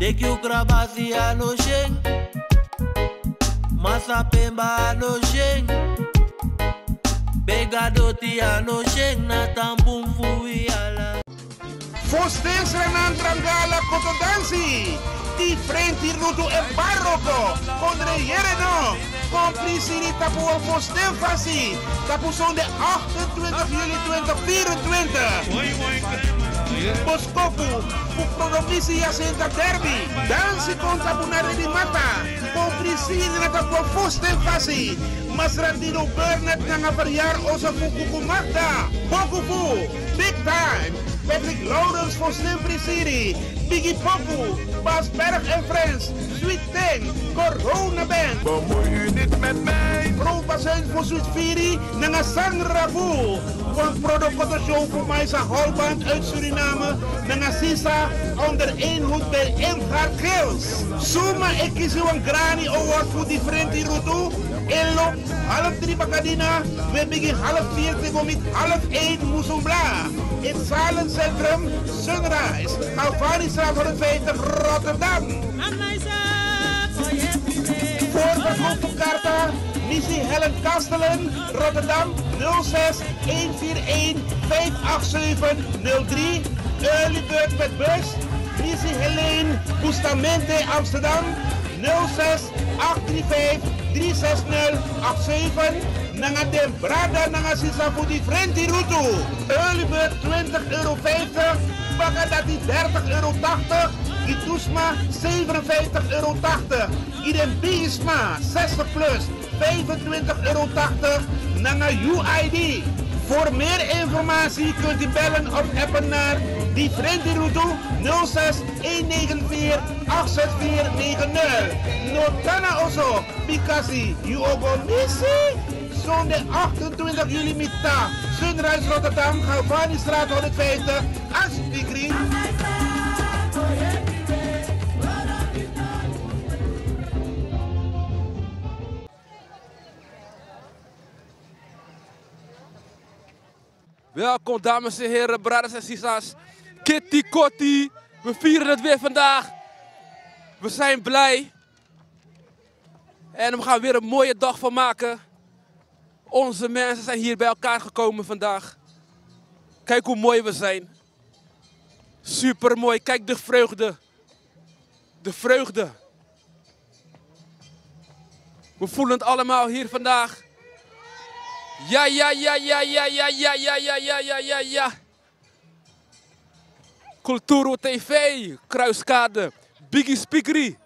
Deki ukrabasi ano sheng, masa pemba ano sheng, begadoti ano sheng na tampum fui ala. Fostens Renan Trangala Cotodansi, di frente ruto e barroco, con Reyereno, complici di tapu al Fosten Fasi, tapu son de 28 juli 2024. Boskopu, Prodomisi Jacinta Derby, dansi con tapunare di mata, complici di tapu Fosten Fasi, Masratino Bernard nga verjaar osa Fukuku Magda, Bokufu, Big Time, Patrick Lawrence voor Slimpri City, Biggie Poku, Bas Berg en Friends, Sweet Thing, Corona Band. Bemoei u niet met mij. Pro-basijn voor Sweet Firi, Nanga Sangrabu. Want Product Show voor mij is een holband uit Suriname, Nanga Sisa, onder één hoed bij Imgar Kills. Suma ik kies u een Granny Award voor die vriend die route. Ello, 2:30 Bacadina, we beginnen 3:30 tegen met 1:30 Moesombla. In het Zalencentrum, Sunrise, Alvanistraat 150 Rotterdam. Voor de fotokarta, missie Helen Kastelen, Rotterdam 06 141 587 03. Early Bird met bus, missie Helene Bustamante Amsterdam 06 835 36087. Nanga den brada nanga sisa voor die vriend die route. Early Bird €20,50, Bagadati €30,80, Itusma €57,80, Idem Bigisma 60 plus €25,80, Nanga UID. Voor meer informatie kunt u bellen of appen naar die vriend die route 06 194 86490. Notana also, Bikasi, you ogo missie. Zondag 28 juli middag, Sunrise Rotterdam, Galvanistraat 150, alsjeblieft. Welkom dames en heren, brothers en sisters. Kitty Kotti, we vieren het weer vandaag. We zijn blij. En we gaan weer een mooie dag van maken. Onze mensen zijn hier bij elkaar gekomen vandaag. Kijk hoe mooi we zijn. Super mooi, kijk de vreugde. De vreugde. We voelen het allemaal hier vandaag. Ja, ja, ja, ja, ja, ja, ja, ja, ja, ja, ja, ja, ja. Kulturo TV, Kruiskade, Biggie Spigri.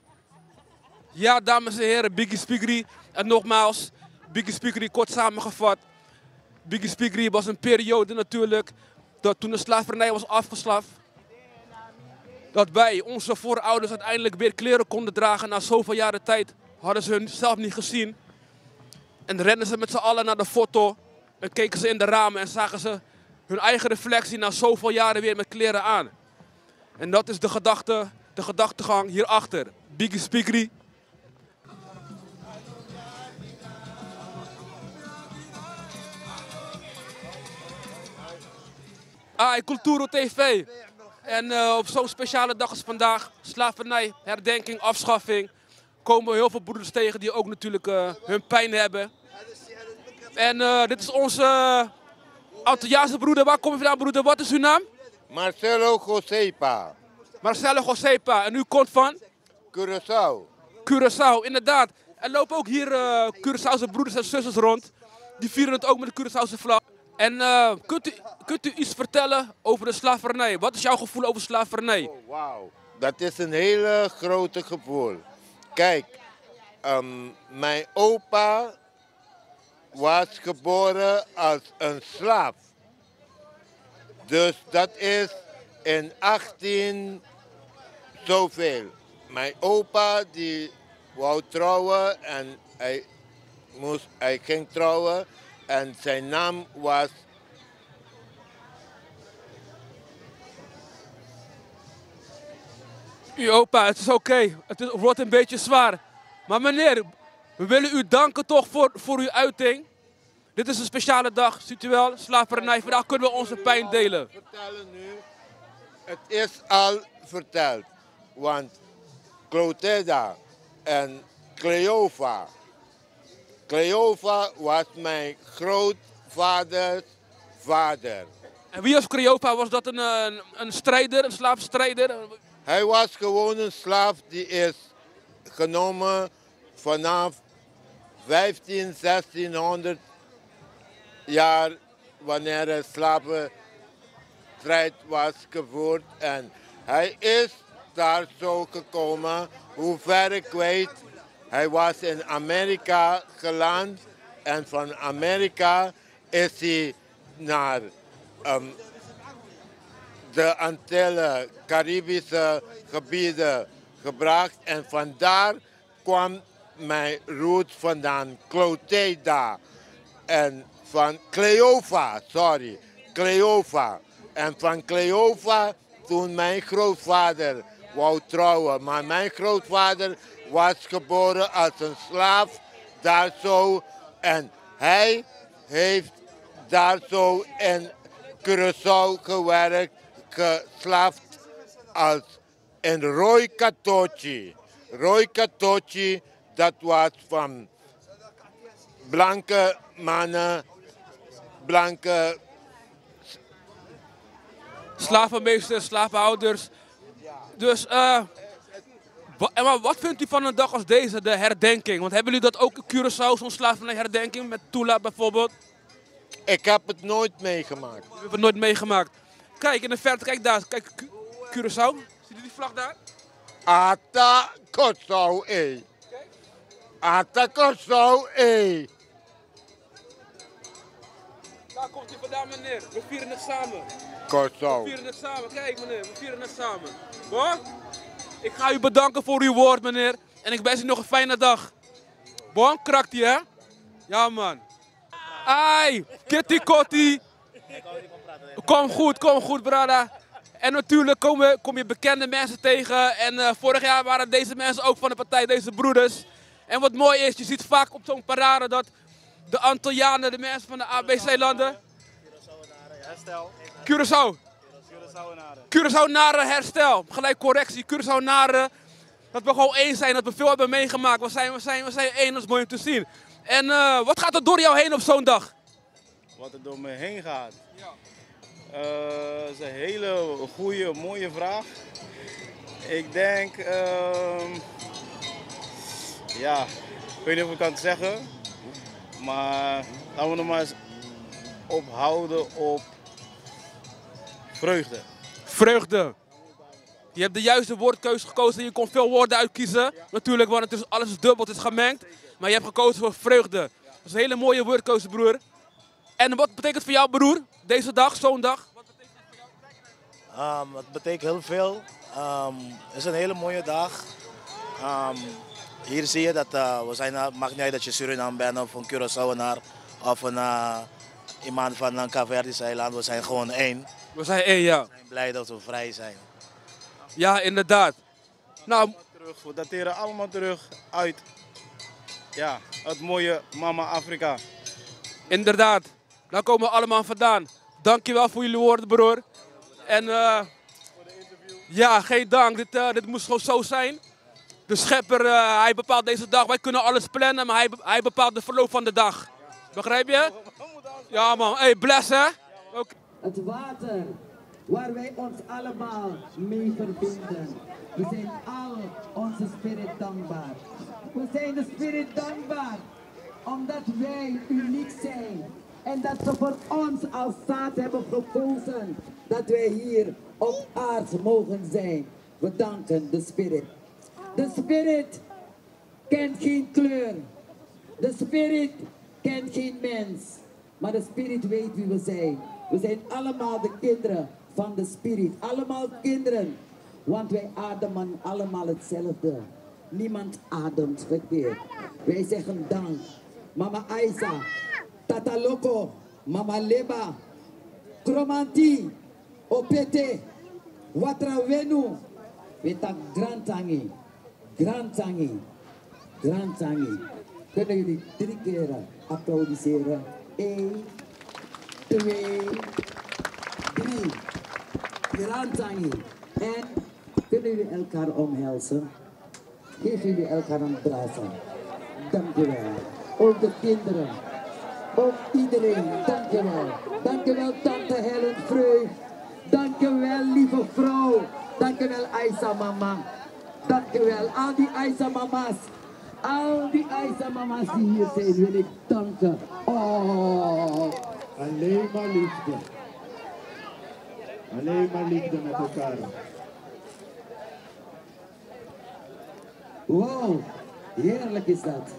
Ja, dames en heren, Biggie Spigri. En nogmaals, Biggie Spigri, kort samengevat. Biggie Spigri was een periode natuurlijk, dat toen de slavernij was afgeschaft. Dat wij, onze voorouders, uiteindelijk weer kleren konden dragen na zoveel jaren tijd. Hadden ze hun zelf niet gezien. En renden ze met z'n allen naar de foto. En keken ze in de ramen en zagen ze hun eigen reflectie na zoveel jaren weer met kleren aan. En dat is de gedachtegang hierachter. Biggie Spigri. Kulturo TV. En op zo'n speciale dag als vandaag, slavernij, herdenking, afschaffing, komen heel veel broeders tegen die ook natuurlijk hun pijn hebben. En dit is onze Antilliaanse broeder. Waar kom je vandaan, broeder? Wat is uw naam? Marcelo Josepa. Marcelo Josepa. En u komt van? Curaçao. Curaçao, inderdaad. Er lopen ook hier Curaçaose broeders en zusters rond. Die vieren het ook met de Curaçaose vlag. En kunt u iets vertellen over de slavernij? Wat is jouw gevoel over slavernij? Oh, wauw, dat is een hele grote gevoel. Kijk, mijn opa was geboren als een slaaf. Dus dat is in 18 zoveel. Mijn opa die wou trouwen en hij ging trouwen en zijn naam was Uw opa, het is oké. Het wordt een beetje zwaar. Maar meneer, we willen u danken toch voor uw uiting. Dit is een speciale dag, ziet u wel, slavernij. Vandaag kunnen we onze pijn delen. Vertellen nu. Het is al verteld. Want Clotilda en Cleofa. Cleofa was mijn grootvaders vader. En wie was Cleopa? Was dat een strijder, een slavenstrijder? Hij was gewoon een slaaf die is genomen vanaf 1600 jaar wanneer er slavenstrijd was gevoerd. En hij is daar zo gekomen, hoe ver ik weet. Hij was in Amerika geland en van Amerika is hij naar de Antillen, Caribische gebieden gebracht. En vandaar kwam mijn root vandaan, Clotilda. En van Cleofa. En van Cleofa toen mijn grootvader wou trouwen. Maar mijn grootvader was geboren als een slaaf daar zo. En hij heeft daar zo in Curaçao gewerkt, geslaafd als een Roy Katochi. Roy Katochi, dat was van blanke mannen, blanke Slavenmeesters, slavenhouders. Dus, maar wat vindt u van een dag als deze, de herdenking? Want hebben jullie dat ook in Curaçao, zo'n slavernijherdenking met Tula bijvoorbeeld? Ik heb het nooit meegemaakt. We hebben het nooit meegemaakt. Kijk, in de verte, kijk daar. Kijk, Curaçao. Ziet u die vlag daar? Ata Curaçao, Ata Curaçao, Daar komt hij vandaan, meneer. We vieren het samen. Curaçao. We vieren het samen. Kijk, meneer. We vieren het samen. Bon? Ik ga u bedanken voor uw woord, meneer. En ik wens u nog een fijne dag. Bon, krakt ie, hè? Ja, man. Ai, kitty kotti. Kom goed, brada. En natuurlijk kom je bekende mensen tegen. En vorig jaar waren deze mensen ook van de partij, deze broeders. En wat mooi is, je ziet vaak op zo'n parade dat de Antillianen, de mensen van de ABC-landen... Curaçao-Naren herstel. Gelijk correctie, Curaçao-Naren. Dat we gewoon één zijn, dat we veel hebben meegemaakt. We zijn één, dat is mooi om te zien. En wat gaat er door jou heen op zo'n dag? Wat er door me heen gaat? Ja. Dat is een hele goede, mooie vraag. Ik denk, ja, ik weet niet of ik kan het zeggen. Maar laten we nog maar eens ophouden op vreugde. Vreugde. Je hebt de juiste woordkeuze gekozen. Je kon veel woorden uitkiezen. Natuurlijk, want alles is dubbel, het is gemengd. Maar je hebt gekozen voor vreugde. Dat is een hele mooie woordkeuze, broer. En wat betekent voor jou, broer, deze dag, zo'n dag? Wat betekent het voor jou? Het betekent heel veel. Het is een hele mooie dag. Hier zie je dat het maakt niet uit dat je Suriname bent of een Curaçaoenaar of iemand van een Caverdische eiland. We zijn gewoon één. We zijn één, ja. We zijn blij dat we vrij zijn. Ja, inderdaad. Nou, We dateren allemaal terug uit ja, het mooie Mama Afrika. inderdaad. Daar komen we allemaal vandaan. Dankjewel voor jullie woorden, broer. En ja, geen dank. Dit moest gewoon zo zijn. De schepper, hij bepaalt deze dag. Wij kunnen alles plannen, maar hij bepaalt de verloop van de dag. Begrijp je? Ja, man. Hey, bless, hè? Okay. Het water waar wij ons allemaal mee verbinden. We zijn al onze spirit dankbaar. We zijn de spirit dankbaar omdat wij uniek zijn. En dat ze voor ons als staat hebben gekozen dat wij hier op aarde mogen zijn. We danken de spirit. De spirit kent geen kleur. De spirit kent geen mens. Maar de spirit weet wie we zijn. We zijn allemaal de kinderen van de spirit. Allemaal kinderen. Want wij ademen allemaal hetzelfde. Niemand ademt verkeerd. Wij zeggen dank. Mama Aisa, Tata Loco, Mama Leba, Kromanti, Opete, Watrawenu. Weta Grantangi, Grantangi, Grantangi. Kunnen jullie 3 keer applaudisseren? 1, 2, 3. Grantangi. En kunnen jullie elkaar omhelzen? Geef jullie elkaar een brasa. Dank u wel. Ook de kinderen. Ook iedereen. Dank u wel. Dank u wel, tante Helen Vreugd. Dank u wel, lieve vrouw. Dank u wel, Aisa mama. Dank u wel, al die Aisa mama's. Al die Aisa mama's die hier zijn, wil ik danken. Oh. Alleen maar liefde. Alleen maar liefde met elkaar. Wauw, heerlijk is dat.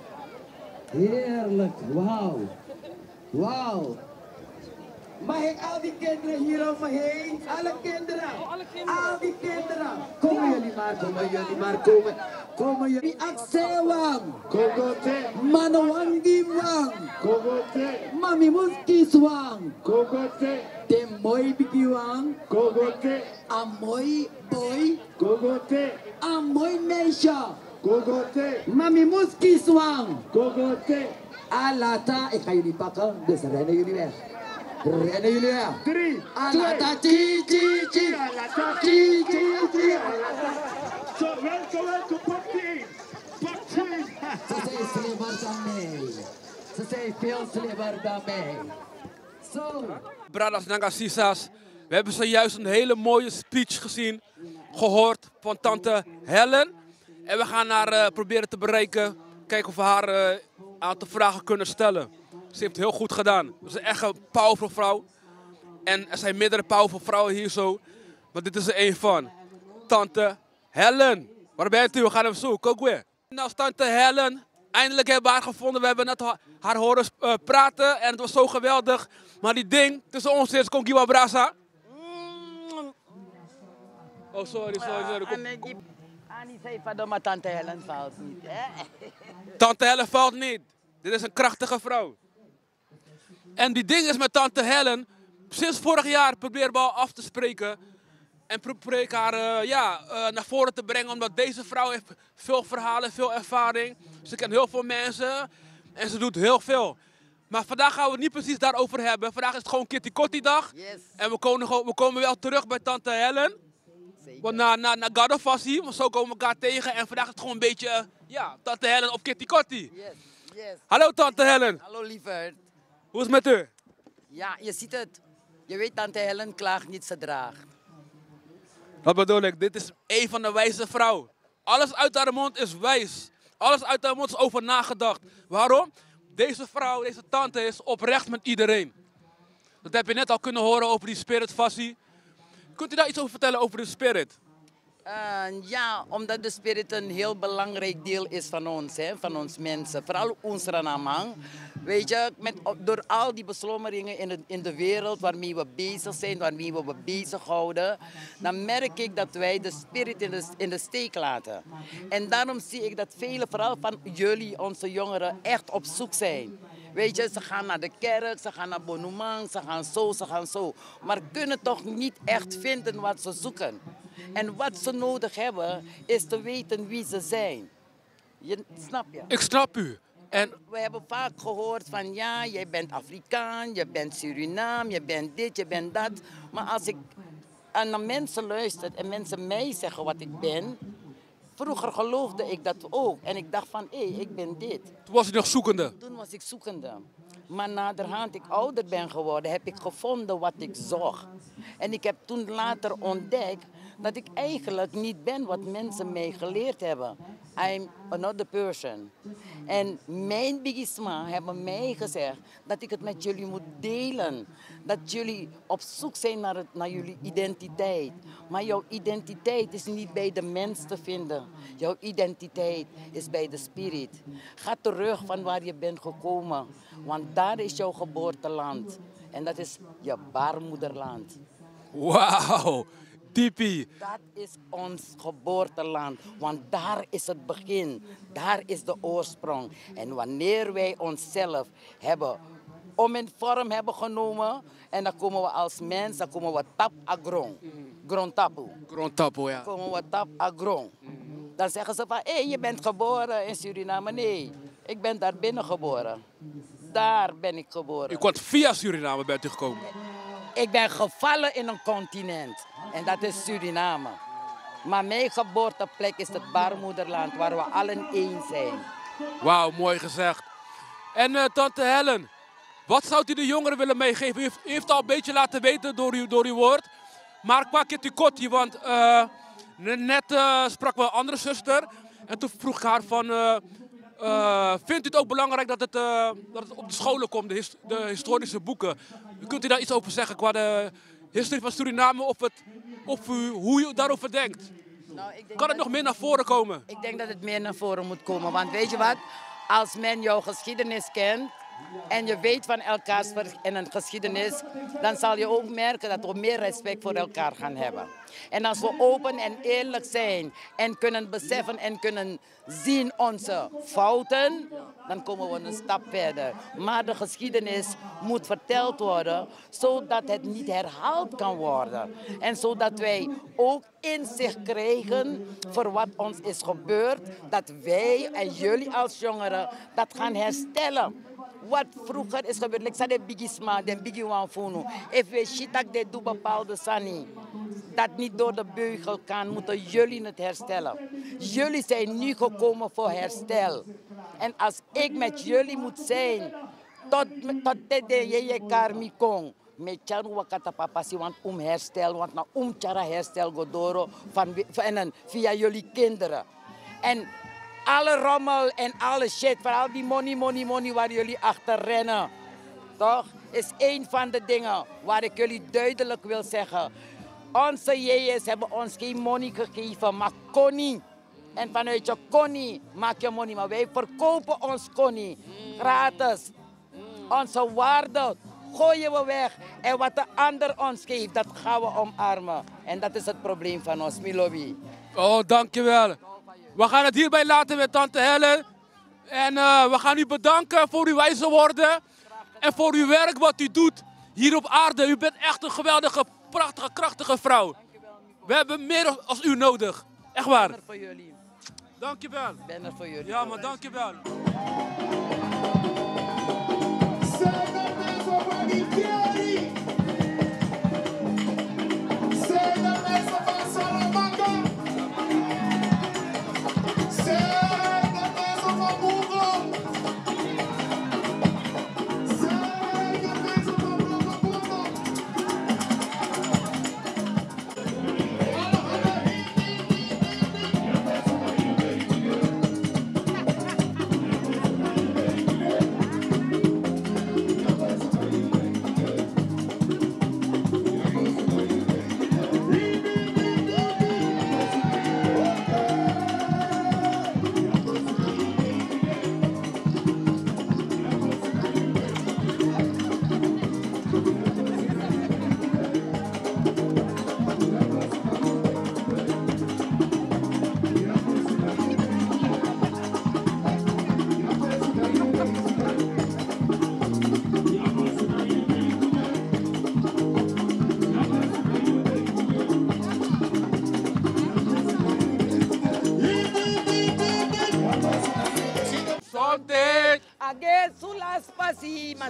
Heerlijk, wauw. Wauw. Mag ik al die kinderen hier om me heen? Alle kinderen. Al die kinderen. Komen jullie maar, komen. Komen jullie. Aksewang. Kogote. Manowangi wang. Kogote. Mami muskis wang. Kogote. De mooi biki wang. Kogote. A mooi boy. Kogote. A mooi meisje. Kogote. Mami muskis wang. Kogote. Alata, ik ga jullie pakken, dus rennen jullie weg. Rennen jullie weg. 3, Alata, chi. Zo, welkom, pak die. Pak die. Ze zijn slimmer dan mij. Ze zijn veel slimmer dan mij. Zo. Bradas Nangasisas, we hebben zojuist een hele mooie speech gezien, gehoord van tante Helen. En we gaan haar proberen te bereiken, kijken of we haar een aantal vragen kunnen stellen. Ze heeft het heel goed gedaan. Ze is echt een powerful vrouw. En er zijn meerdere powerful vrouwen hier zo, maar dit is er één van. Tante Helen, waar bent u? We gaan hem zoeken, ook weer. Nou, tante Helen, eindelijk hebben we haar gevonden. We hebben net haar horen praten en het was zo geweldig. Maar die ding tussen ons is Kongiwa Brasa. Oh, sorry. Annie zei van maar tante Helen valt niet, hè? Tante Helen valt niet. Dit is een krachtige vrouw. En die ding is met tante Helen, sinds vorig jaar proberen we al af te spreken. En probeer ik haar naar voren te brengen, omdat deze vrouw heeft veel verhalen, veel ervaring. Ze kent heel veel mensen en ze doet heel veel. Maar vandaag gaan we het niet precies daarover hebben. Vandaag is het gewoon Kitty Kotti dag. Yes. En we komen wel terug bij tante Helen. Want na Gadofassi, want zo komen we elkaar tegen. En vandaag is het gewoon een beetje, tante Helen op Kitty Kotti. Yes. Hallo tante Helen. Hallo lieverd. Hoe is het met u? Ja, je ziet het. Je weet, tante Helen klaagt niet, ze draagt. Wat bedoel ik? Dit is een van de wijze vrouwen. Alles uit haar mond is wijs. Alles uit haar mond is over nagedacht. Waarom? Deze vrouw, deze tante is oprecht met iedereen. Dat heb je net al kunnen horen over die Spirit Fassie. Kunt u daar iets over vertellen over de Spirit? Ja, omdat de Spirit een heel belangrijk deel is van ons, hè, van ons mensen. Vooral ons Ranamang. Weet je, door al die beslommeringen in de wereld waarmee we bezig zijn, waarmee we bezighouden, dan merk ik dat wij de Spirit in de steek laten. En daarom zie ik dat velen, vooral van jullie, onze jongeren, echt op zoek zijn. Weet je, ze gaan naar de kerk, ze gaan naar Bonumang, ze gaan zo. Maar kunnen toch niet echt vinden wat ze zoeken. En wat ze nodig hebben, is te weten wie ze zijn. Snap je? Ik snap u. En we hebben vaak gehoord van ja, jij bent Afrikaan, je bent Suriname, je bent dit, je bent dat. Maar als ik naar mensen luister en mensen mij zeggen wat ik ben, vroeger geloofde ik dat ook. En ik dacht van, hé, ik ben dit. Toen was u nog zoekende? Toen was ik zoekende. Maar naderhand ik ouder ben geworden, heb ik gevonden wat ik zocht. En ik heb toen later ontdekt dat ik eigenlijk niet ben wat mensen mij geleerd hebben. I'm another person. En mijn bigisma hebben mij gezegd dat ik het met jullie moet delen. Dat jullie op zoek zijn naar jullie identiteit. Maar jouw identiteit is niet bij de mens te vinden. Jouw identiteit is bij de spirit. Ga terug van waar je bent gekomen. Want daar is jouw geboorteland. En dat is je baarmoederland. Wauw, diepie. Dat is ons geboorteland, want daar is het begin, daar is de oorsprong. En wanneer wij onszelf hebben in vorm hebben genomen, en dan komen we als mens, dan komen we tap agron, grontapu. Grontapu, ja. Dan komen we tap agron. Dan zeggen ze van, hé, je bent geboren in Suriname. Nee, ik ben daar binnen geboren. Daar ben ik geboren. U kwam via Suriname bent u gekomen? Ik ben gevallen in een continent. En dat is Suriname. Maar mijn geboorteplek is het baarmoederland waar we allen één zijn. Wauw, mooi gezegd. En tante Helen, wat zou u de jongeren willen meegeven? U heeft al een beetje laten weten door uw woord. Maar qua Kitty, want net sprak mijn andere zuster. En toen vroeg ik haar van, vindt u het ook belangrijk dat het op de scholen komt, de historische boeken? Kunt u daar iets over zeggen qua de historie van Suriname of hoe u daarover denkt? Nou, ik denk kan het nog meer naar voren komen? Ik denk dat het meer naar voren moet komen. Want weet je wat? Als men jouw geschiedenis kent en je weet van elkaars en een geschiedenis, dan zal je ook merken dat we meer respect voor elkaar gaan hebben. En als we open en eerlijk zijn en kunnen beseffen en kunnen zien onze fouten, dan komen we een stap verder. Maar de geschiedenis moet verteld worden, zodat het niet herhaald kan worden. En zodat wij ook inzicht krijgen voor wat ons is gebeurd, dat wij en jullie als jongeren dat gaan herstellen. Wat vroeger is gebeurd, ik zei de bigisma, de bigi wanfunu. If we shitak de doe bepaalde sani, dat niet door de beugel kan, moeten jullie het herstellen. Jullie zijn nu gekomen voor herstel. En als ik met jullie moet zijn, tot de je karmi kong. Met charu wakata papasi, want herstel, want na chara herstel godoro van via jullie kinderen. En alle rommel en alle shit, vooral die money waar jullie achter rennen, toch, is een van de dingen waar ik jullie duidelijk wil zeggen. Onze jejes hebben ons geen money gegeven, maar koning. En vanuit je koning maak je money, maar wij verkopen ons koning gratis. Onze waarde gooien we weg. En wat de ander ons geeft, dat gaan we omarmen. En dat is het probleem van ons, Milobi. Oh, dankjewel. We gaan het hierbij laten met tante Helen. En we gaan u bedanken voor uw wijze woorden. En voor uw werk wat u doet hier op aarde. U bent echt een geweldige, prachtige, krachtige vrouw. We hebben meer als u nodig. Echt waar. Ik ben er voor jullie. Dankjewel. Ik ben er voor jullie. Ja, maar dankjewel.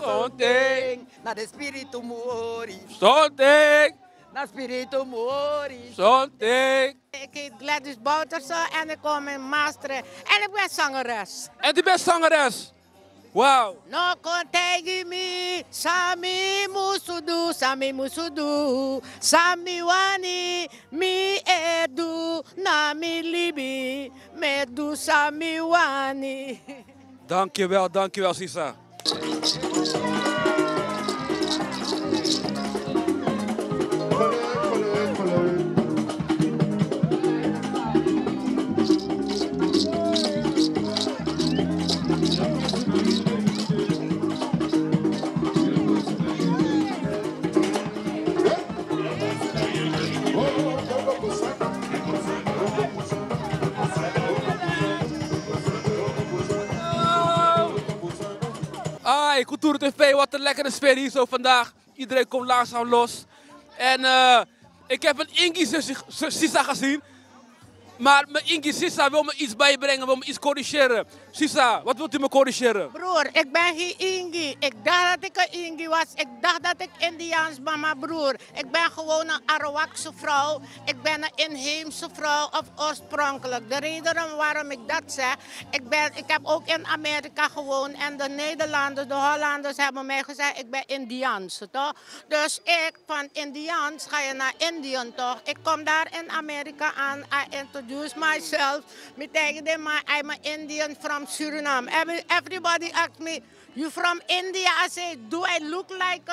Sonting, na de spiritu mori. Sonting. Na spiritu mori. Sonting. Ik heet Gladys Bouterse en ik kom in Maastricht. En ik ben zangeres. En u bent zangeres? Wauw. No contegi mi, sami musudu, sami wani, mi edu, na mi libi, medu sami wani. Dankjewel Sisa. Cultuur TV, wat een lekkere sfeer hier zo vandaag. Iedereen komt langzaam los. En ik heb een Ingi Sisa gezien. Maar mijn Ingi Sisa wil me iets bijbrengen, wil me iets corrigeren. Sisa, wat wilt u me corrigeren? Broer, ik ben geen Ingi. Ik dacht dat ik een Ingi was. Ik dacht dat ik Indiaans ben, maar broer. Ik ben gewoon een Arawakse vrouw. Ik ben een inheemse vrouw of oorspronkelijk. De reden waarom ik dat zeg, ik heb ook in Amerika gewoond. En de Nederlanders, de Hollanders hebben mij gezegd, ik ben Indiaans, toch? Dus ik, van Indiaans ga je naar Indian, toch? Ik kom daar in Amerika aan. I introduce myself. Me tegen them, I'm an Indian from Suriname. Everybody asks me, you from India? I say, do I look like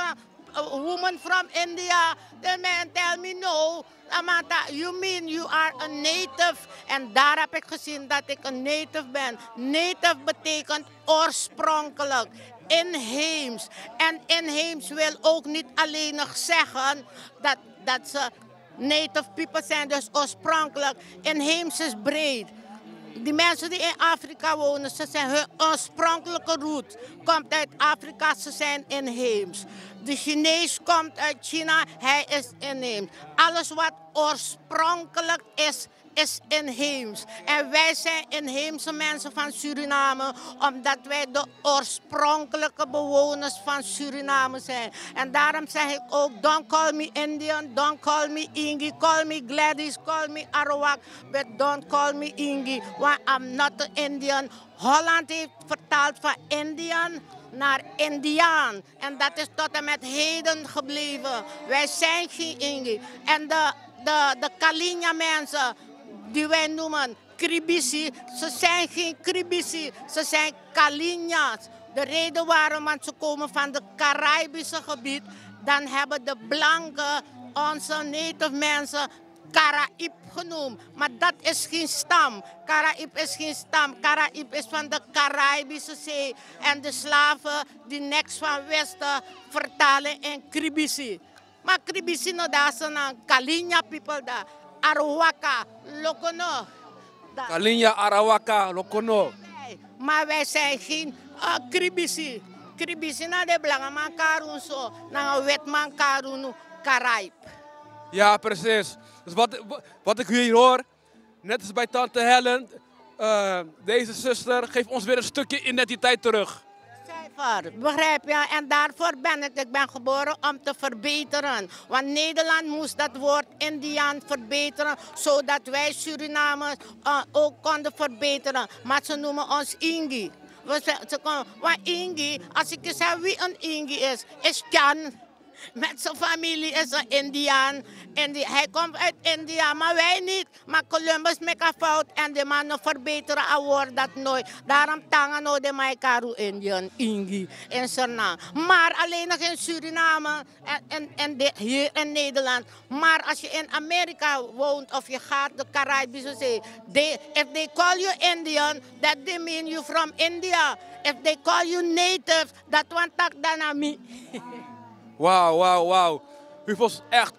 a woman from India? The man tell me no. Amata, you mean you are a native? En daar heb ik gezien dat ik een native ben. Native betekent oorspronkelijk, inheems. En inheems wil ook niet alleen nog zeggen dat ze native people zijn, dus oorspronkelijk. Inheems is breed. Die mensen die in Afrika wonen, ze zijn hun oorspronkelijke route. Komt uit Afrika, ze zijn inheems. De Chinees komt uit China, hij is inheems. Alles wat oorspronkelijk is inheems. En wij zijn inheemse mensen van Suriname, omdat wij de oorspronkelijke bewoners van Suriname zijn. En daarom zeg ik ook, don't call me Indian, don't call me Ingi, call me Gladys, call me Arawak, but don't call me Ingi, want I'm not an Indian. Holland heeft vertaald van Indian naar Indiaan. En dat is tot en met heden gebleven. Wij zijn geen Ingi. En de Kalinja mensen, die wij noemen Kribisi, ze zijn geen Kribisi, ze zijn Kalinja's. De reden waarom, want ze komen van het Caribische gebied, dan hebben de blanken, onze native mensen, Karaïb genoemd. Maar dat is geen stam. Karaïb is geen stam. Karaïb is van de Caribische Zee. En de slaven die niks van Westen vertalen in Kribisi. Maar Kribisi no daar zijn Kalinja people daar. Arawaka, Lokono. Kalinja, Arawaka, Lokono. Maar wij zijn geen Kribisi. Kribisi na de belangen man karun zo. Na een wet man karun Karaïb. Ja, precies. Dus wat ik hier hoor, net als bij tante Helen, deze zuster geeft ons weer een stukje identiteit terug. Cijfer, begrijp je? En daarvoor ben ik ben geboren om te verbeteren. Want Nederland moest dat woord Indiaan verbeteren, zodat wij Surinamers ook konden verbeteren. Maar ze noemen ons Ingi. Want Ingi, als ik je zeg wie een Ingi is Jan. Met zijn familie is een Indiaan. Hij komt uit India, maar wij niet. Maar Columbus maakt een fout en de mannen verbeteren een woord dat nooit. Daarom tangen no de Maikaru Indian, Ingi en Suriname. Maar alleen nog in Suriname en hier in Nederland. Maar als je in Amerika woont of je gaat de Caribische Zee. If they call you Indian, that they mean you from India. If they call you native, that one tak danami. Wauw. U heeft ons echt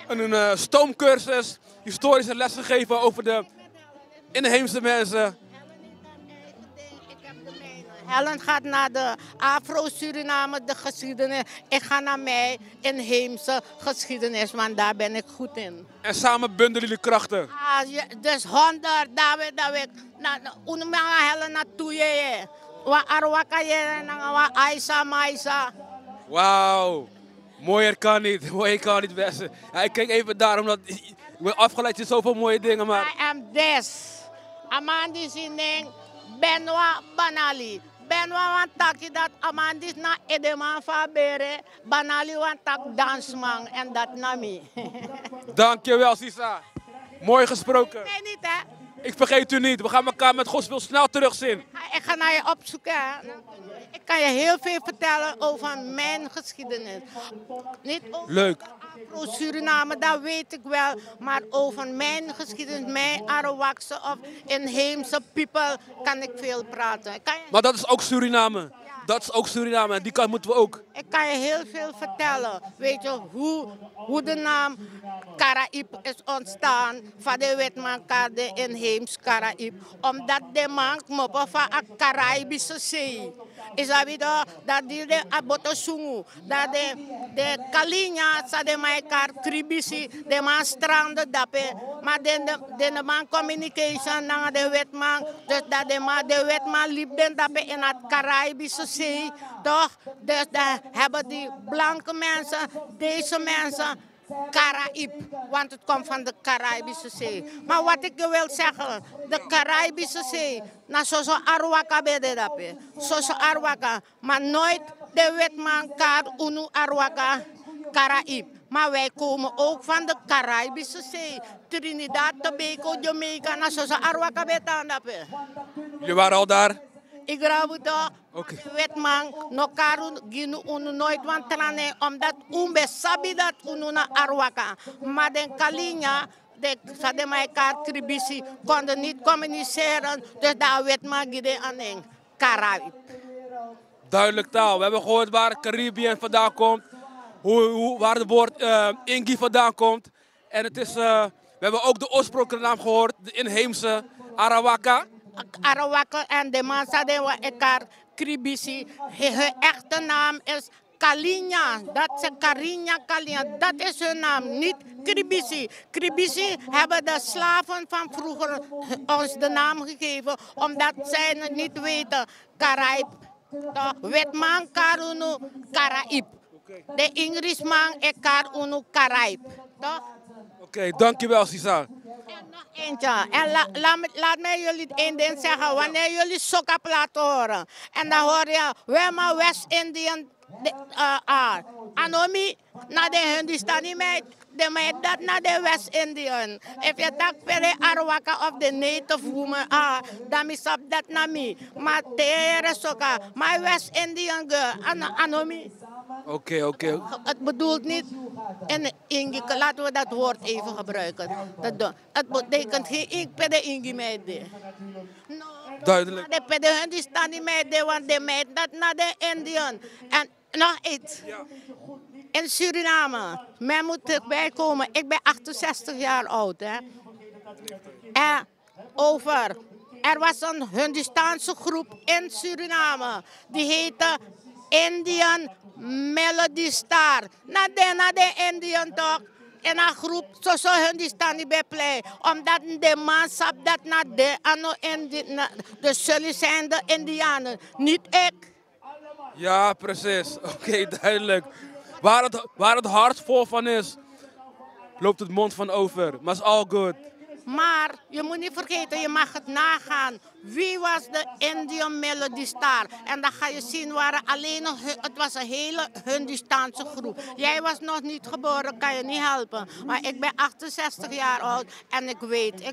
een stoomcursus, historische lessen gegeven over de inheemse mensen. Helen gaat naar de Afro-Suriname, de geschiedenis. Ik ga naar mijn inheemse geschiedenis, want daar ben ik goed in. En samen bundelen jullie krachten. Dus 100, David, Helen naartoe je. Wa Arwaka je, wa Aisa, Maisa. Wauw, mooier kan niet beste. Ja, ik kijk even daar, omdat ik ben afgeleid in zoveel mooie dingen. Maar... I am this. Amandi Sining, Benwa Banali. Benwa wantaki dat Amandi na edeman fabere, Banali wantak dansman en dat nami. Dankjewel, Sisa. Mooi gesproken. Nee, niet hè. Ik vergeet u niet. We gaan elkaar met Gods wil snel terugzien. Ik ga naar je opzoeken. Hè. Ik kan je heel veel vertellen over mijn geschiedenis. Niet over leuk. Afro-Suriname, dat weet ik wel. Maar over mijn geschiedenis, mijn Arawakse of inheemse people, kan ik veel praten. Maar dat is ook Suriname. Dat is ook Suriname en die kant moeten we ook. Ik kan je heel veel vertellen. Weet je hoe de naam Caraïbe is ontstaan van de wetmankade inheems Caraïbe. Omdat de man moppen van een Caribische zee. Is dat weer dat die de abotosungu, dat de Kalinia, sa de maikar kribisi, de man stranden dape, maar de man communication naar de wetman, dus dat de wetman liep den dape in het Caribische zee, toch? Dus daar hebben die blanke mensen, deze mensen, Caraïbe, want het komt van de Caribische Zee. Maar wat ik je wil zeggen, de Caribische Zee, na zo'n Arwaka bededape, zo'n Arwaka, maar nooit de wetman kaart unu Arwaka Caraïbe. Maar wij komen ook van de Caribische Zee, Trinidad, Tobago, Jamaica, na zo'n Arwaka bededape. Jullie waren al daar? Ik geloof het ook. Wetman, no karu ginu unu nooit want trane, omdat umbe sabi dat unu na Arwaka. Maar de Kalinia, de sademai kaart kribisi, konden niet communiceren, dus daar wetman gide aan een Caraïbe. Duidelijk taal. We hebben gehoord waar Caribbean vandaan komt, waar het woord Ingi vandaan komt. En het is, we hebben ook de oorspronkelijke naam gehoord, de inheemse Arawaka. Arawaka en de Mansa de Ekar Kribisi. Hun echte naam is Kalinia. Dat is Karinya Kalinia. Dat is hun naam, niet Kribisi. Kribisi hebben de slaven van vroeger ons de naam gegeven, omdat zij het niet weten. Caraïbe. Wetman Karunu Caraïbe. De Ingrisman Ekar Unu Caraïbe. Oké, dankjewel Sisa. En nog eentje. En laat mij jullie één ding zeggen. Wanneer jullie Soca platen horen. En dan hoor je, where my West Indian are. Anomi, na de Hindustani meid. De meid dat na de West Indian. If you talk per de Arwaka of the native woman are, dan is op dat na me. Maar tere Soca, my West Indian girl. Anomi. Oké. Het bedoelt niet, en Ingi, laten we dat woord even gebruiken. Het betekent geen ink per de Ingi meid. Duidelijk. De per de Hindustani meid, want de meid dat naar de Indian. En nog iets. In Suriname, men moet erbij komen. Ik ben 68 jaar oud. Hè. En er was een Hindustaanse groep in Suriname. Die heette Indian Melody Star. Na de Indian toch. En een groep zo Hindustani bij play. Omdat de man sap dat na de ano de zullen zijn de Indianen. Niet ik. Ja, precies. Oké, duidelijk. Waar het hart vol van is, loopt het mond van over. Maar is all good. Maar je moet niet vergeten, je mag het nagaan. Wie was de Indian Melody Star? En dan ga je zien, het was een hele Hindustaanse groep. Jij was nog niet geboren, kan je niet helpen. Maar ik ben 68 jaar oud en ik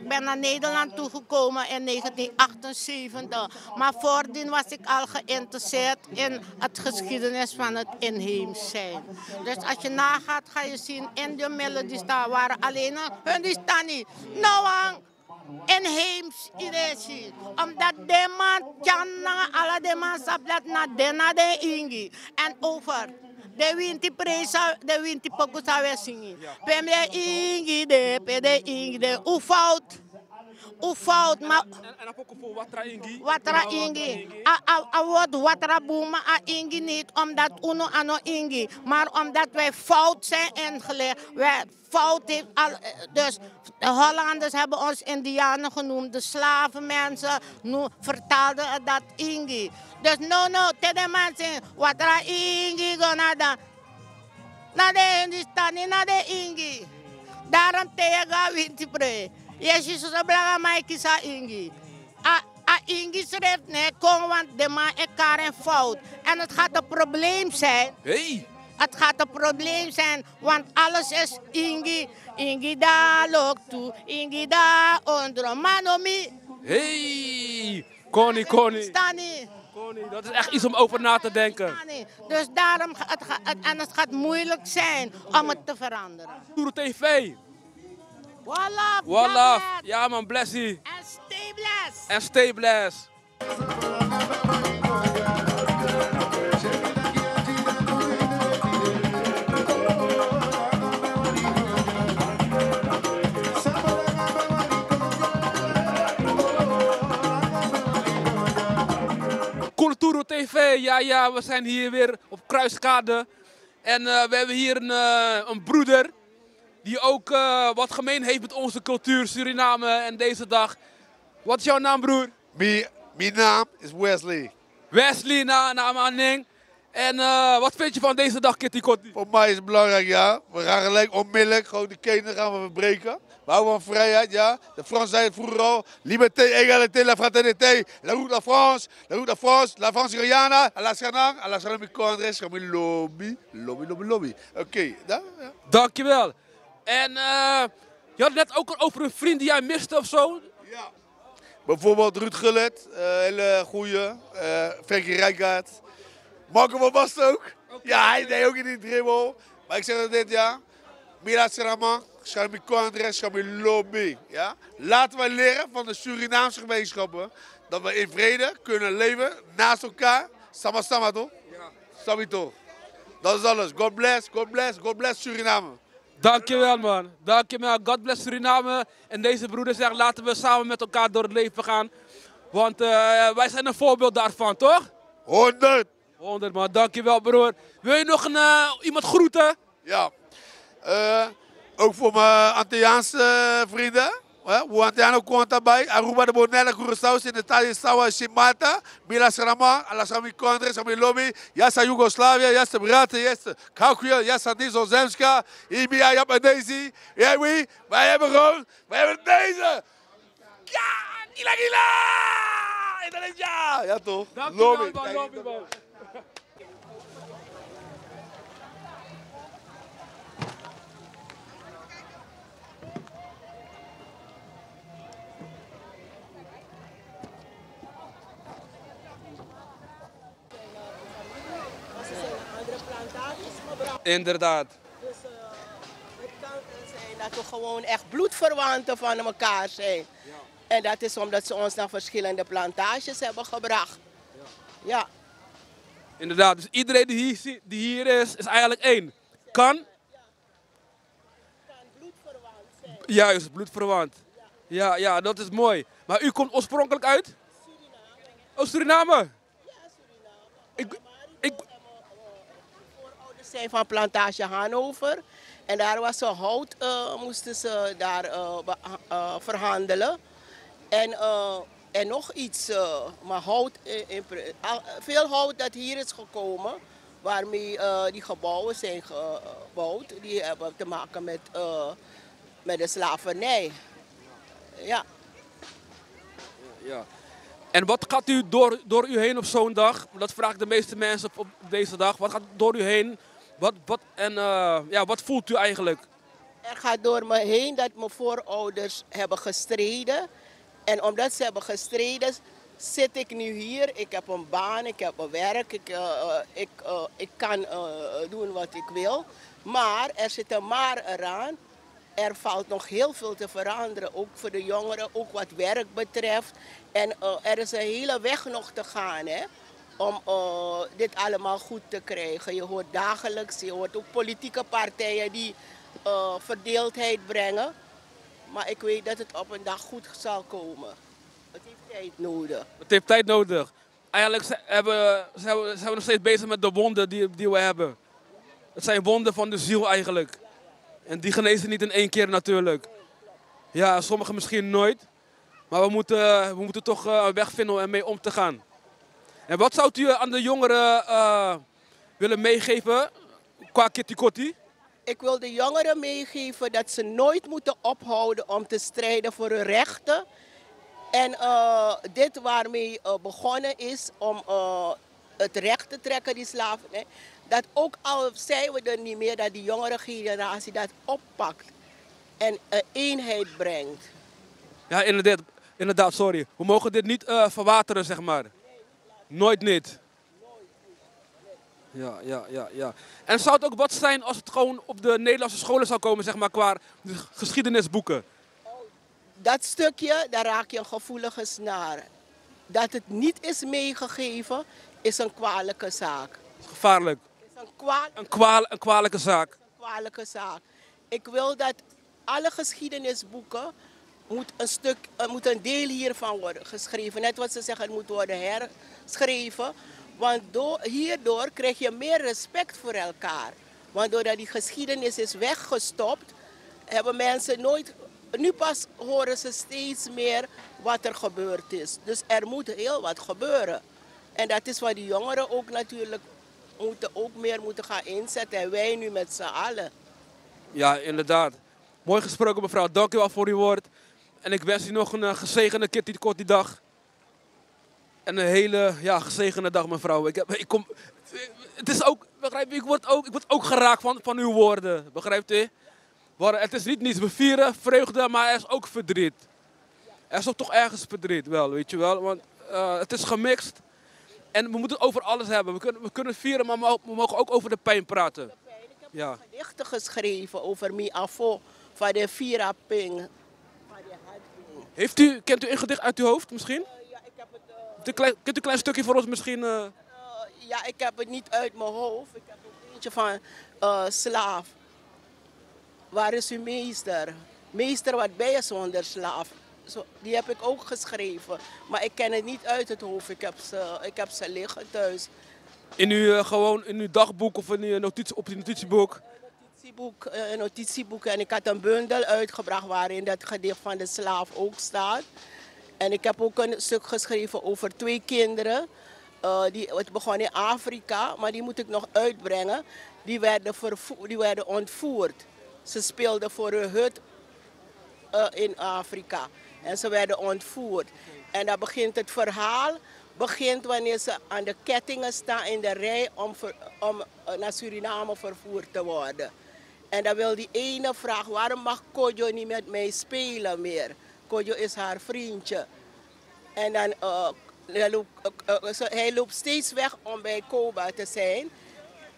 ben naar Nederland toegekomen in 1978. Maar voordien was ik al geïnteresseerd in het geschiedenis van het inheems zijn. Dus als je nagaat, ga je zien, Indian Melody Star waren alleen een Hindustani. Inheems idee. Omdat de man tjana alle de man sap dat na de ingi. En over. De winti presa, de winti pokusa we singi. Pemde ingi de ingi de. Hoe fout, maar... En dan ook voor watra ingi? Watra ingi. Wordt watra boema a ingi niet omdat uno ano ingi. Maar omdat wij fout zijn ingeleerd. Wij fout heeft dus de Hollanders hebben ons Indianen genoemd. De slavenmensen vertaalden dat ingi. Dus te de mensen, watra ingi gonada. Na de Hindustani, na de ingi. Daarom tegen winti pre. Jezus is een belangrijk maatje sa ingi. Ingi schrijft nee, kom want de man is een fout. En het gaat een probleem zijn. Hey. Het gaat een probleem zijn, want alles is ingi. Ingi da lok toe, ingi da onder manomi. Hey, Connie. Stani. Connie, dat is echt iets om over na te denken. Dus daarom het gaat moeilijk zijn om het te veranderen. Tour TV. One love. Ja man, bless you. And stay blessed. And stay blessed. TV. Ja, we zijn hier weer op Kruiskade. En we hebben hier een broeder die ook wat gemeen heeft met onze cultuur, Suriname en deze dag. Wat is jouw naam, broer? Mijn naam is Wesley. Wesley, naam Anning. En wat vind je van deze dag, Kitty Kotti? Voor mij is het belangrijk, ja. We gaan gelijk onmiddellijk gewoon de keten gaan we verbreken. We houden van vrijheid, ja. De Fransen zeiden het vroeger al. Liberté, égalité, la fraternité. La route la France, la route la France, la France Guyana. À la Sanang, à la Sanang Condres, lobby. Oké, ja. Dankjewel. En je had net ook over een vriend die jij miste of zo. Ja. Bijvoorbeeld Ruud Gullit, hele goeie. Frankie Rijkaard. Marco van Basten ook. Ja, hij deed ook in die dribbel. Maar ik zeg dat dit, ja. Mila Seraman, Shami Condres, Shami Lobby. Ja. Laten wij leren van de Surinaamse gemeenschappen dat we in vrede kunnen leven naast elkaar. Sama toch? Ja. Sami toch? Dat is alles. God bless, God bless, God bless Suriname. Dankjewel, man. Dankjewel. God bless Suriname. En deze broeder zegt, laten we samen met elkaar door het leven gaan. Want wij zijn een voorbeeld daarvan, toch? 100. 100, man. Dankjewel, broer. Wil je nog iemand groeten? Ja. Ook voor mijn Antilliaanse vrienden. O Antilliano conta bij. Aruba de Bonella, Curaçao, Sinetali, Sawa, Shimata, Mila Seraman, Alasami Condres, Sami Lobby, Jassa Joegoslavië, Jassa Brate, Jassa Kaukuja, Jassa Nizozemska, Ibia, Jap en Daisy. Ja, wij hebben gewoon, wij hebben deze. Ja, Gila! Ja, toch? Dankjewel, man. Lobby, man. Inderdaad. Dus het kan zijn dat we gewoon echt bloedverwanten van elkaar zijn. Ja. En dat is omdat ze ons naar verschillende plantages hebben gebracht. Ja. Inderdaad, dus iedereen die hier is eigenlijk één. Kan bloedverwant zijn. Juist, bloedverwant. Ja, dat is mooi. Maar u komt oorspronkelijk uit? Suriname. Oh, Suriname? Ja, Suriname. Voorouders zijn van plantage Hannover. En daar was ze hout, moesten ze daar verhandelen. En nog iets, maar hout, veel hout dat hier is gekomen, waarmee die gebouwen zijn gebouwd, die hebben te maken met de slavernij. Ja. Ja. En wat gaat u door u heen op zo'n dag? Dat vraag ik de meeste mensen op deze dag. Wat gaat door u heen? Wat voelt u eigenlijk? Er gaat door me heen dat mijn voorouders hebben gestreden. En omdat ze hebben gestreden, zit ik nu hier. Ik heb een baan, ik heb een werk, ik kan doen wat ik wil. Maar er zit een maar eraan. Er valt nog heel veel te veranderen, ook voor de jongeren, ook wat werk betreft. En er is een hele weg nog te gaan, hè, om dit allemaal goed te krijgen. Je hoort dagelijks, je hoort ook politieke partijen die verdeeldheid brengen. Maar ik weet dat het op een dag goed zal komen. Het heeft tijd nodig. Het heeft tijd nodig. Eigenlijk zijn we nog steeds bezig met de wonden die we hebben. Het zijn wonden van de ziel eigenlijk. En die genezen niet in één keer natuurlijk. Ja, sommigen misschien nooit. Maar we moeten toch een weg vinden om ermee om te gaan. En wat zou u aan de jongeren willen meegeven qua Kitty Kotti? Ik wil de jongeren meegeven dat ze nooit moeten ophouden om te strijden voor hun rechten. En dit waarmee begonnen is om het recht te trekken, die slavernij. Dat ook al zijn we er niet meer, dat die jongere generatie dat oppakt en eenheid brengt. Ja, inderdaad, sorry. We mogen dit niet verwateren, zeg maar. Nooit niet. Ja. En zou het ook wat zijn als het gewoon op de Nederlandse scholen zou komen, zeg maar, qua de geschiedenisboeken? Dat stukje, daar raak je een gevoelige snaar. Dat het niet is meegegeven, is een kwalijke zaak. Gevaarlijk. Een kwalijke zaak. Een kwalijke zaak. Ik wil dat alle geschiedenisboeken moet een deel hiervan worden geschreven. Net wat ze zeggen, het moet worden herschreven. Want hierdoor krijg je meer respect voor elkaar. Want doordat die geschiedenis is weggestopt, hebben mensen nooit... Nu pas horen ze steeds meer wat er gebeurd is. Dus er moet heel wat gebeuren. En dat is wat die jongeren ook natuurlijk moeten gaan inzetten. En wij nu met z'n allen. Ja, inderdaad. Mooi gesproken, mevrouw. Dank u wel voor uw woord. En ik wens u nog een gezegende Kitty Kotti dag. En een hele gezegende dag, mevrouw. Het is ook, begrijp u, ik word ook geraakt van uw woorden. Begrijpt u? Het is niet niets. We vieren vreugde, maar er is ook verdriet. Er is ook toch ergens verdriet wel, weet je wel. Want het is gemixt. En we moeten het over alles hebben. We kunnen vieren, maar we mogen ook over de pijn praten. Ik heb gedichten geschreven over mi afo van de Viraping. Kent u een gedicht uit uw hoofd misschien? Ja, ik heb het... Kunt u een klein stukje voor ons misschien... Ja, ik heb het niet uit mijn hoofd. Ik heb ook eentje van slaaf. Waar is uw meester? Meester, wat ben je zonder slaaf? Die heb ik ook geschreven. Maar ik ken het niet uit het hoofd. Ik heb ze liggen thuis. In uw dagboek of in uw notitieboek? Een notitieboek. En ik had een bundel uitgebracht waarin dat gedicht van de slaaf ook staat. En ik heb ook een stuk geschreven over 2 kinderen. Het begon in Afrika, maar die moet ik nog uitbrengen. Die werden ontvoerd. Ze speelden voor een hut in Afrika. En ze werden ontvoerd. En dan begint het verhaal wanneer ze aan de kettingen staan in de rij om naar Suriname vervoerd te worden. En dan wil die ene vragen, waarom mag Kojo niet met mij spelen meer? Kojo is haar vriendje. En dan hij loopt steeds weg om bij Koba te zijn.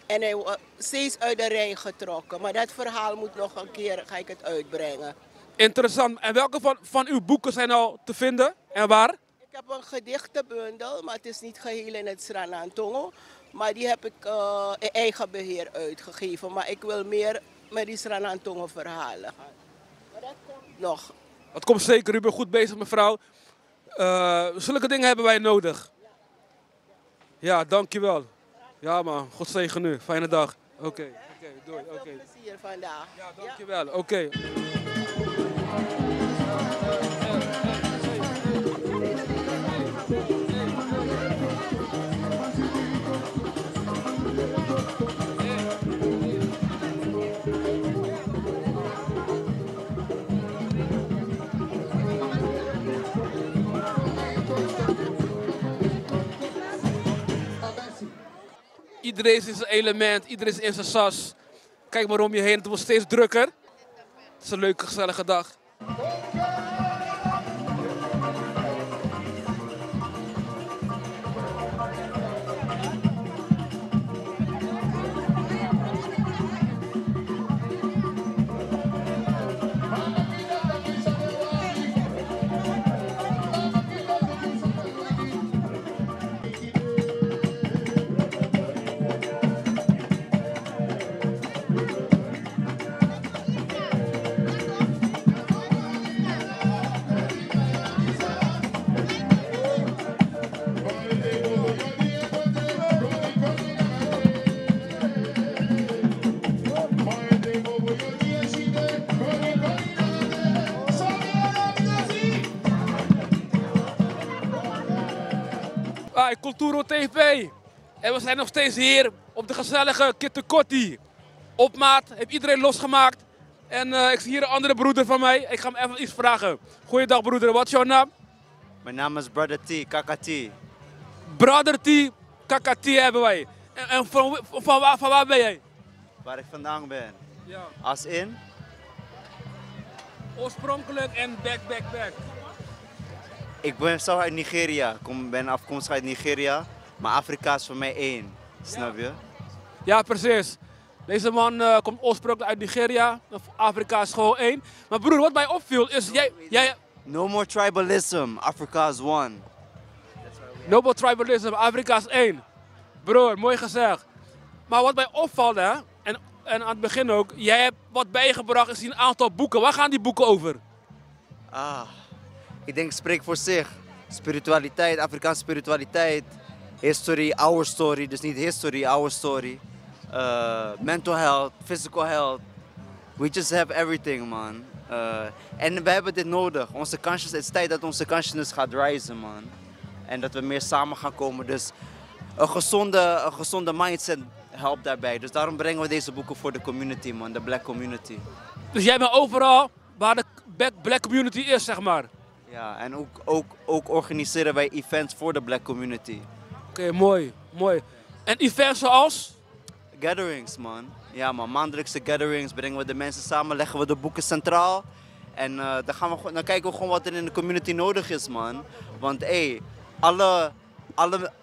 En hij wordt steeds uit de rij getrokken. Maar dat verhaal moet nog een keer, ga ik het uitbrengen. Interessant. En welke van uw boeken zijn al te vinden en waar? Ik heb een gedichtenbundel, maar het is niet geheel in het Sranantongo. Maar die heb ik in eigen beheer uitgegeven. Maar ik wil meer met die Sranantongo verhalen gaan. Maar dat komt nog. Dat komt zeker. U bent goed bezig, mevrouw. Zulke dingen hebben wij nodig. Ja, dankjewel. Ja man, God zegen u. Fijne dag. Oké, doei. Veel plezier vandaag. Ja, dankjewel. Oké. Iedereen is in zijn element, iedereen is in zijn sas. Kijk maar om je heen, het wordt steeds drukker. Het is een leuke, gezellige dag. Culturo TV. En we zijn nog steeds hier op de gezellige Kitty Kotti. Op maat, heeft iedereen losgemaakt. En ik zie hier een andere broeder van mij. Ik ga hem even iets vragen. Goeiedag broeder, wat is jouw naam? Mijn naam is Brother T, Kaka T. Brother T, Kaka T hebben wij. En van waar ben jij? Waar ik vandaan ben? Ja. Als in? Oorspronkelijk en back. Ik ben zelf uit Nigeria. Ik ben afkomstig uit Nigeria. Maar Afrika is voor mij één. Snap je? Ja, precies. Deze man komt oorspronkelijk uit Nigeria. Afrika is gewoon één. Maar broer, wat mij opviel is... jij... No more tribalism. Africa is one. No more tribalism. Afrika is één. Broer, mooi gezegd. Maar wat mij opvalt, hè, en aan het begin ook... Jij hebt wat bijgebracht, is een aantal boeken. Waar gaan die boeken over? Ik denk, spreek voor zich. Spiritualiteit, Afrikaanse spiritualiteit. History, our story. Dus niet history, our story. Mental health, physical health. We just have everything, man. En we hebben dit nodig. Het is tijd dat onze consciousness gaat rijzen, man. En dat we meer samen gaan komen. Dus een gezonde mindset helpt daarbij. Dus daarom brengen we deze boeken voor de community, man. De black community. Dus jij bent overal waar de black community is, zeg maar? Ja, en ook organiseren wij events voor de black community. Oké, mooi, mooi. En events zoals? Gatherings, man. Ja, man. Maandelijkse gatherings brengen we de mensen samen, leggen we de boeken centraal. En dan kijken we gewoon wat er in de community nodig is, man. Want je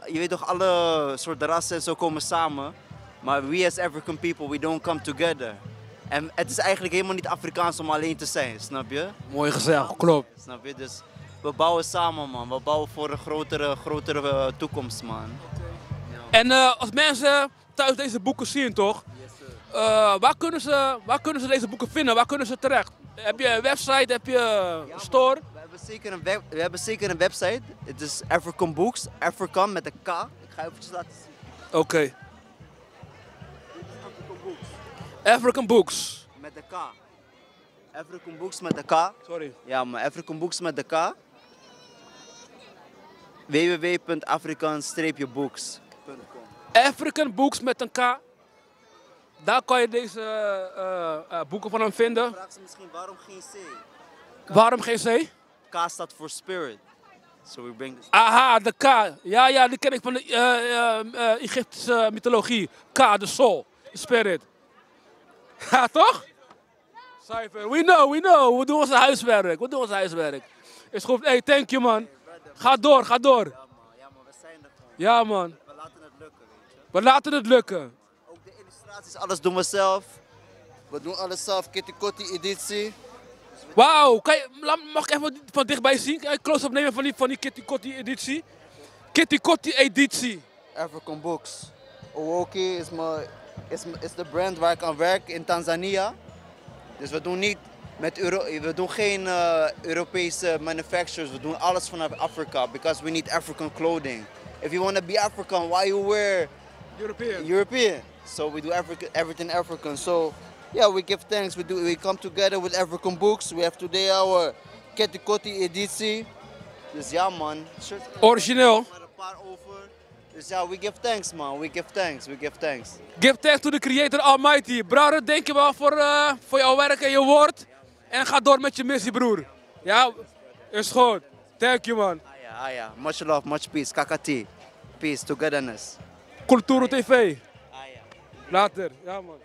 weet toch, alle soorten rassen en zo komen samen. Maar we as African people, we don't come together. En het is eigenlijk helemaal niet Afrikaans om alleen te zijn, snap je? Mooi gezegd, klopt. Snap je? Dus we bouwen samen, man. We bouwen voor een grotere toekomst, man. En als mensen thuis deze boeken zien, toch? Waar kunnen ze deze boeken vinden? Waar kunnen ze terecht? Heb je een website? Heb je een store? We hebben zeker een website. Het is African Books. African met een K. Ik ga even laten zien. Oké. African Books. Met de K. African Books met de K. Sorry. Ja, maar African Books met de K. www.african-books.com. African Books met een K. Daar kan je deze boeken van hem vinden. Vraag ze misschien waarom geen C? Waarom geen C? K staat voor spirit. So we bring this. Aha, de K. Ja, die ken ik van de Egyptische mythologie. K, de soul, de spirit. Ja, toch? Cypher, we know. We doen onze huiswerk. Is goed. Hey, thank you, man. Ga door. Ja, man, we zijn er gewoon. Ja, man. We laten het lukken, weet je. We laten het lukken. Ook de illustraties, alles doen we zelf. We doen alles zelf. Kitty Kotti editie. Wauw, mag ik even van dichtbij zien? Kan je close-up nemen van die Kitty Kotti editie? Kitty Kotti editie. African Books. Owoki is de brand waar ik aan werk in Tanzania. Dus we doen geen Europese manufacturers. We doen alles vanuit Afrika. Because we need African clothing. If you want to be African, why you wear European? So we do everything African. So yeah, we give thanks. We come together with African Books. We have today our Kitty Kotti editie. Dus ja, man. Origineel. Met een paar over. Dus ja, we give thanks, man. We give thanks. Give thanks to the Creator Almighty. Brother, denk je wel voor jouw werk en je woord. En ga door met je missie, broer. Ja, is goed. Thank you, man. Ja. Much love, much peace. Kakati. Peace, togetherness. Culturo TV. Later. Ja, man.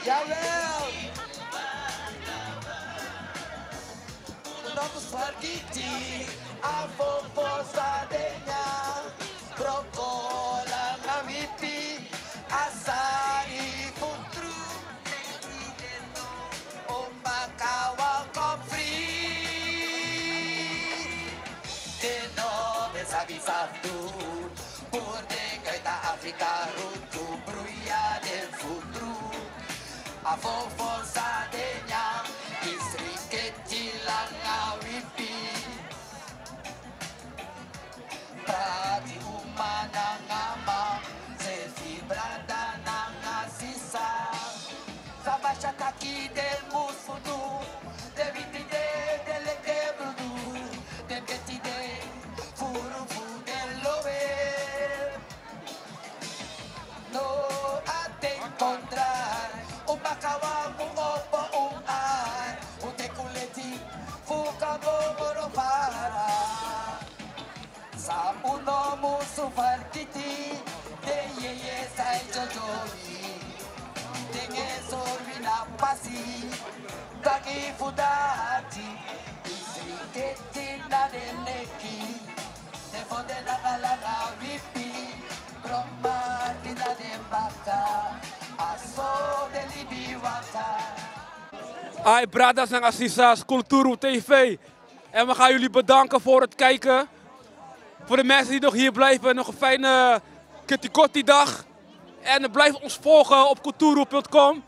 Jawel! Vamos fargiti, a fofosa denya, procola na vipi, asari futru, o macawa cofri, de nome sabe satu, por de gaita África rutu, bruia de futru, a fofosa denya, isriketi langa wipi, prati umana ngama, se fibrada nanga sisa, sabasha kaki de musfutu. makawamu opo ungan ute kuleti fuka gogoro para sa uno musu farkiti de ye sai jojoi denge sorvi na pasi dagi fudati isi keti na deneki te fonde na galana vipi bromma tina de baka aso de libiwaka. Hi bradas en assisas, Kulturu TV. En we gaan jullie bedanken voor het kijken. Voor de mensen die nog hier blijven, nog een fijne Kitty Kotti dag. En blijf ons volgen op kulturu.com.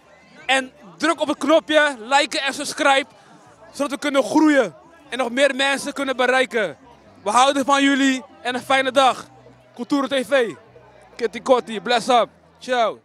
En druk op het knopje, liken en subscribe. Zodat we kunnen groeien en nog meer mensen kunnen bereiken. We houden van jullie en een fijne dag. Kulturu TV. Kitty Kotti, bless up. Ciao.